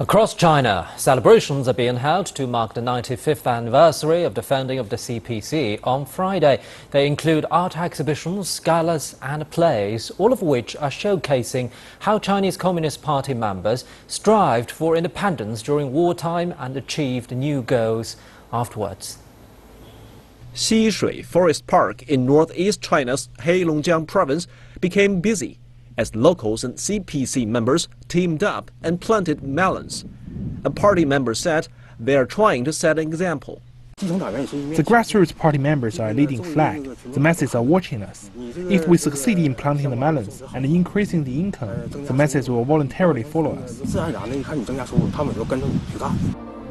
Across China, celebrations are being held to mark the 95th anniversary of the founding of the CPC on Friday. They include art exhibitions, galas and plays, all of which are showcasing how Chinese Communist Party members strived for independence during wartime and achieved new goals afterwards. Xishui Forest Park in northeast China's Heilongjiang province became busy as locals and CPC members teamed up and planted melons. A party member said they are trying to set an example. The grassroots party members are a leading flag. The masses are watching us. If we succeed in planting the melons and increasing the income, the masses will voluntarily follow us.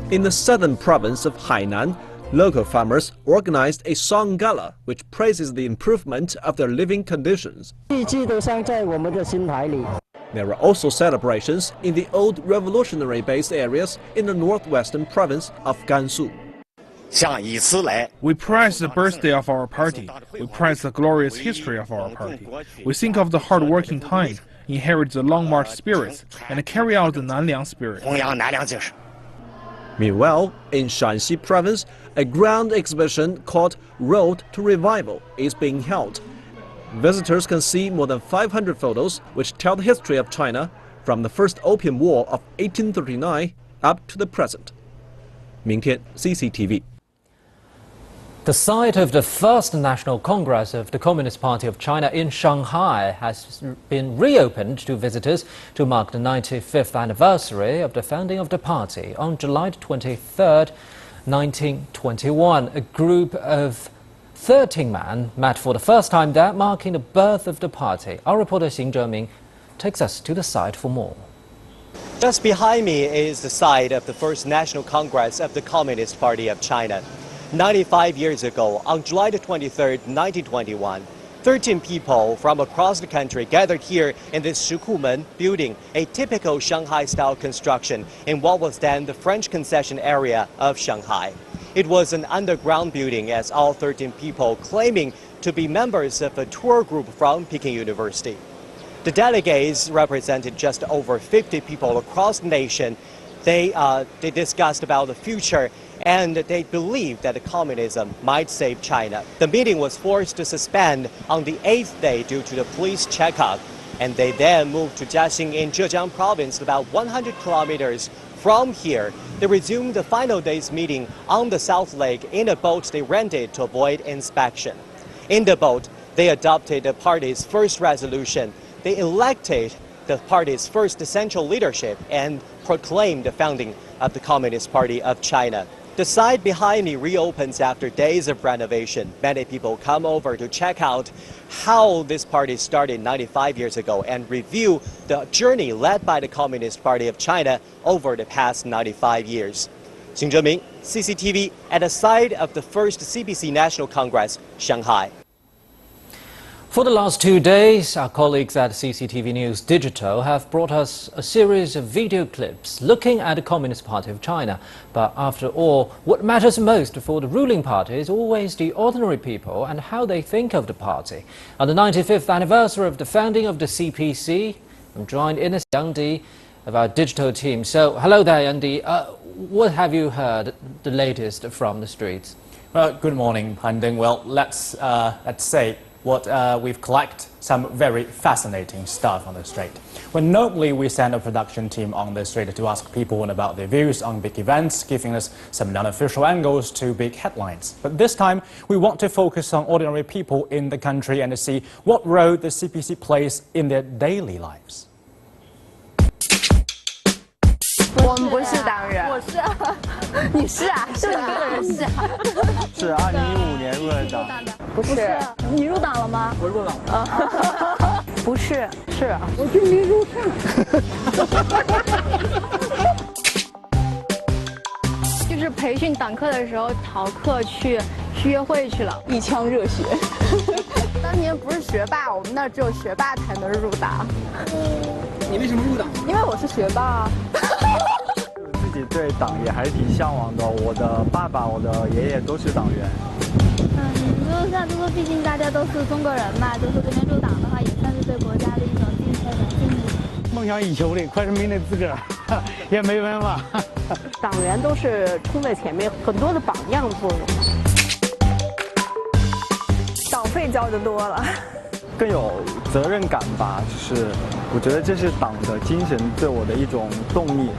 In the southern province of Hainan, local farmers organized a song gala which praises the improvement of their living conditions. There were also celebrations in the old revolutionary-based areas in the northwestern province of Gansu. We prize the birthday of our party. We prize the glorious history of our party. We think of the hard-working time, inherit the long march spirits, and carry out the Nanliang spirit. Meanwhile, in Shanxi province, a ground exhibition called Road to Revival is being held. Visitors can see more than 500 photos which tell the history of China from the First Opium War of 1839 up to the present. 明天 CCTV. The site of the first National Congress of the Communist Party of China in Shanghai has been reopened to visitors to mark the 95th anniversary of the founding of the party on July 23rd, 1921. A group of 13 men met for the first time there, marking the birth of the party. Our reporter Xing Zheming takes us to the site for more. Just behind me is the site of the first National Congress of the Communist Party of China. 95 years ago, on July 23rd, 1921, 13 people from across the country gathered here in this Shikumen building, a typical Shanghai-style construction in what was then the French concession area of Shanghai. It was an underground building, as all 13 people claiming to be members of a tour group from Peking University. The delegates represented just over 50 people across the nation. They discussed about the future, and they believed that communism might save China. The meeting was forced to suspend on the 8th day due to the police checkup, and they then moved to Jiaxing in Zhejiang province, about 100 kilometers from here. They resumed the final day's meeting on the South Lake in a boat they rented to avoid inspection. In the boat, they adopted the party's first resolution. They elected the party's first essential leadership and proclaimed the founding of the Communist Party of China. The site behind me reopens after days of renovation. Many people come over to check out how this party started 95 years ago and review the journey led by the Communist Party of China over the past 95 years. Xing Zheming, CCTV, at the site of the first CPC National Congress, Shanghai. For the last 2 days, our colleagues at CCTV News Digital have brought us a series of video clips looking at the Communist Party of China. But after all, what matters most for the ruling party is always the ordinary people and how they think of the party. On the 95th anniversary of the founding of the CPC, I'm joined in as Yang Di of our digital team. So, hello there, Yang Di. What have you heard the latest from the streets? Well, good morning, Hatem. Well, let's say we've collected some very fascinating stuff on the street. Well, normally we send a production team on the street to ask people about their views on big events, giving us some non-official angles to big headlines. But this time, we want to focus on ordinary people in the country and to see what role the CPC plays in their daily lives. 我们不是党员，我是啊，你是啊，就你个人是啊。是2015年入的党，不是，你入党了吗？我入党了。不是，是啊。我就没入上。就是培训党课的时候逃课去约会去了，一腔热血。当年不是学霸，我们那只有学霸才能入党。你为什么入党？因为我是学霸啊。自己对党也还是挺向往的。我的爸爸、我的爷爷都是党员。就像说，毕竟大家都是中国人嘛，就是这边入党的话，也算是对国家的一种尽献的敬意。梦想以求的，快是没那资格，也没办法。党员都是冲在前面，很多的榜样作用。党费交的多了，更有责任感吧，就是我觉得这是党的精神对我的一种动力。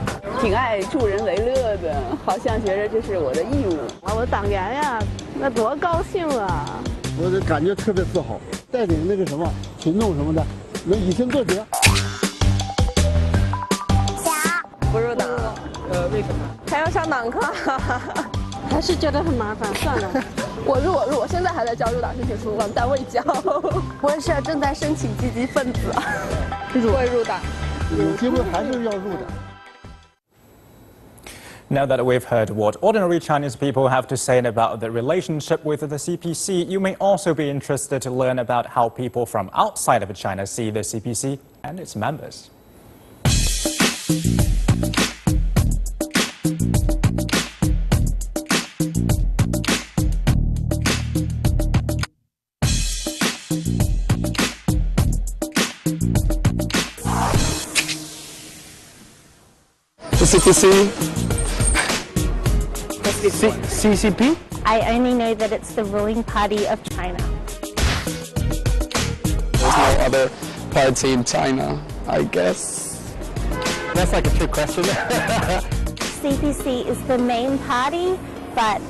挺爱助人为乐的，好像觉得这是我的义务。我的党员呀，那多高兴啊！我就感觉特别自豪，带领那个什么群众什么的，能以身作则。不入党，为什么？还要上党课，还是觉得很麻烦。算了，我现在还在交入党申请书，往单位交。我是正在申请积极分子，会入党，有机会还是要入的。Now that we've heard what ordinary Chinese people have to say about the relationship with the CPC, you may also be interested to learn about how people from outside of China see the CPC and its members. The CPC. CCP? I only know that it's the ruling party of China. There's no other party in China, I guess. That's like a trick question. CPC is the main party, but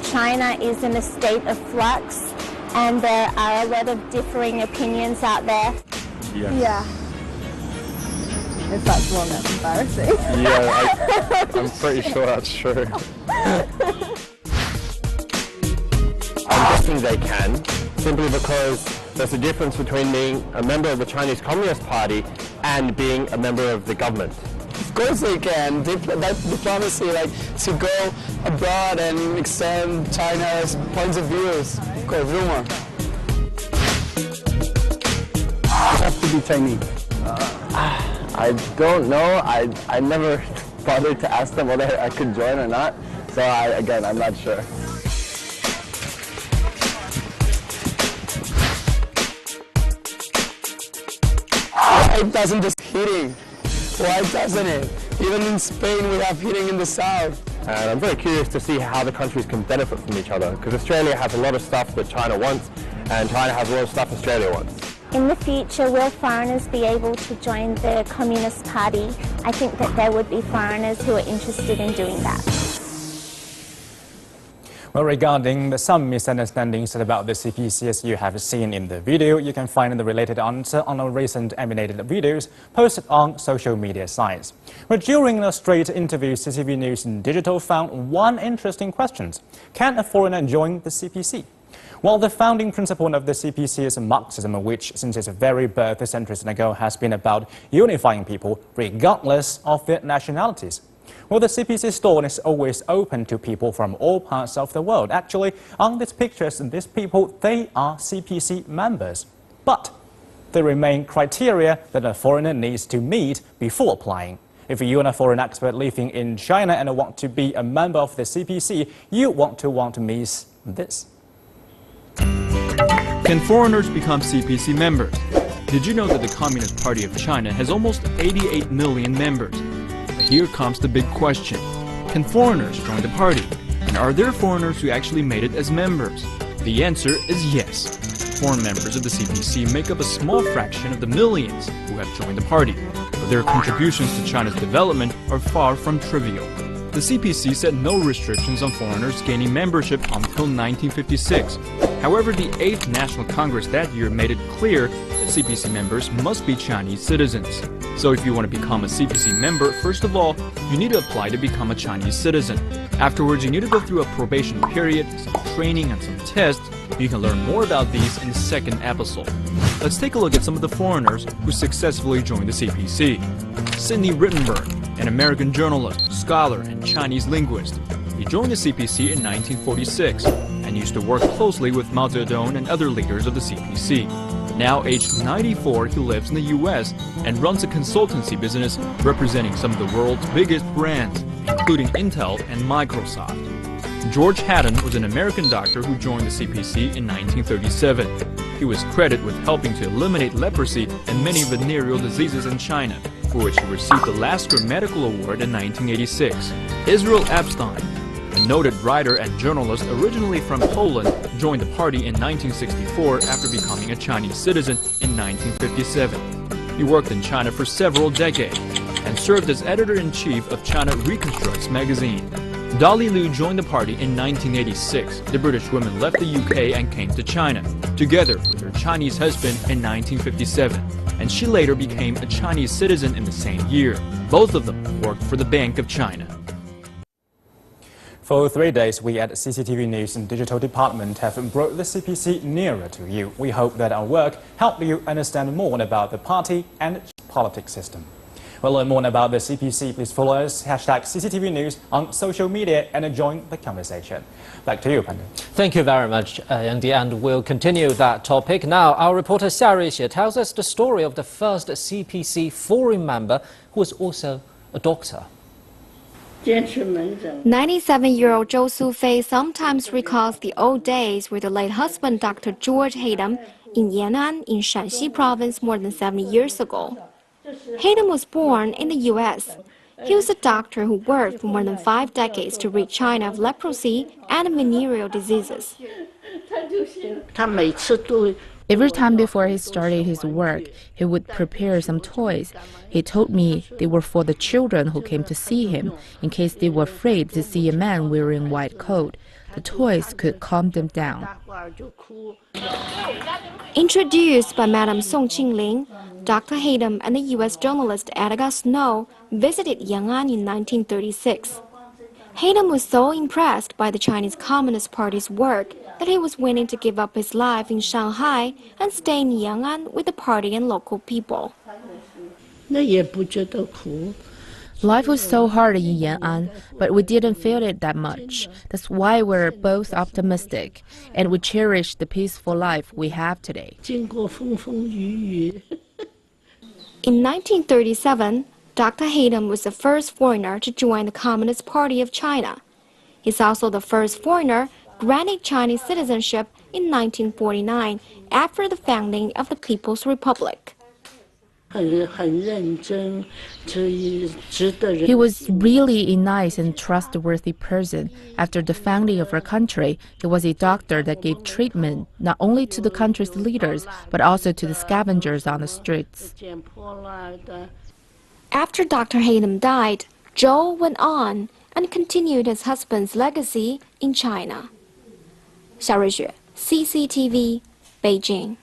China is in a state of flux, and there are a lot of differing opinions out there. Yeah. If that's wrong, that's embarrassing. Yeah, I'm pretty sure that's true. I'm guessing they can, simply because there's a difference between being a member of the Chinese Communist Party and being a member of the government. Of course they can. That's diplomacy, like to go abroad and extend China's points of views. Of course, rumor. You have to be Chinese. I don't know. I never bothered to ask them whether I could join or not. So again, I'm not sure. Why doesn't this heating? Why doesn't it? Even in Spain, we have heating in the south. And I'm very curious to see how the countries can benefit from each other, because Australia has a lot of stuff that China wants, and China has a lot of stuff Australia wants. In the future, will foreigners be able to join the Communist Party? I think that there would be foreigners who are interested in doing that. Well, regarding some misunderstandings about the CPC as you have seen in the video, you can find the related answer on our recent animated videos posted on social media sites. Well, during a straight interview, CCTV News Digital found one interesting question. Can a foreigner join the CPC? Well, the founding principle of the CPC is Marxism, which since its very birth centuries ago has been about unifying people regardless of their nationalities. Well, the CPC store is always open to people from all parts of the world. Actually, on these pictures, these people, they are CPC members. But there remain criteria that a foreigner needs to meet before applying. If you are a foreign expert living in China and want to be a member of the CPC, you want to miss this. Can foreigners become CPC members? Did you know that the Communist Party of China has almost 88 million members? But here comes the big question. Can foreigners join the party? And are there foreigners who actually made it as members? The answer is yes. Foreign members of the CPC make up a small fraction of the millions who have joined the party, but their contributions to China's development are far from trivial. The CPC set no restrictions on foreigners gaining membership until 1956. However, the 8th National Congress that year made it clear that CPC members must be Chinese citizens. So if you want to become a CPC member, first of all, you need to apply to become a Chinese citizen. Afterwards, you need to go through a probation period, some training and some tests. You can learn more about these in the second episode. Let's take a look at some of the foreigners who successfully joined the CPC. Sidney Rittenberg, an American journalist, scholar, and Chinese linguist. He joined the CPC in 1946 and used to work closely with Mao Zedong and other leaders of the CPC. But now, aged 94, he lives in the US and runs a consultancy business representing some of the world's biggest brands, including Intel and Microsoft. George Hatem was an American doctor who joined the CPC in 1937. He was credited with helping to eliminate leprosy and many venereal diseases in China, for which he received the Lasker Medical Award in 1986. Israel Epstein, a noted writer and journalist originally from Poland, joined the party in 1964 after becoming a Chinese citizen in 1957. He worked in China for several decades and served as editor-in-chief of China Reconstructs magazine. Dolly Liu joined the party in 1986. The British woman left the UK and came to China, together with her Chinese husband in 1957, and she later became a Chinese citizen in the same year. Both of them worked for the Bank of China. For 3 days, we at CCTV News and Digital Department have brought the CPC nearer to you. We hope that our work helped you understand more about the party and politics system. To learn more about the CPC, please follow us, #CCTV News on social media and join the conversation. Back to you, Pandey. Thank you very much, Andy, and we'll continue that topic. Now, our reporter Xiaorui Xie tells us the story of the first CPC foreign member who was also a doctor. 97-year-old Zhou Sufei sometimes recalls the old days with her late husband, Dr. George Hatem, in Yan'an in Shanxi province more than 70 years ago. Hatem was born in the U.S. He was a doctor who worked for more than 5 decades to rid China of leprosy and venereal diseases. Every time before he started his work, he would prepare some toys. He told me they were for the children who came to see him, in case they were afraid to see a man wearing a white coat. The toys could calm them down. Introduced by Madame Song Qingling, Dr. Hatem and the U.S. journalist Edgar Snow visited Yan'an in 1936. Hatem was so impressed by the Chinese Communist Party's work that he was willing to give up his life in Shanghai and stay in Yan'an with the party and local people. Life was so hard in Yan'an, but we didn't feel it that much. That's why we're both optimistic, and we cherish the peaceful life we have today. In 1937, Dr. Hatem was the first foreigner to join the Communist Party of China. He's also the first foreigner granted Chinese citizenship in 1949 after the founding of the People's Republic. He was really a nice and trustworthy person. After the founding of our country, he was a doctor that gave treatment not only to the country's leaders, but also to the scavengers on the streets. After Dr. Hatem died, Zhou went on and continued his husband's legacy in China. Xiaorui Xue, CCTV, Beijing.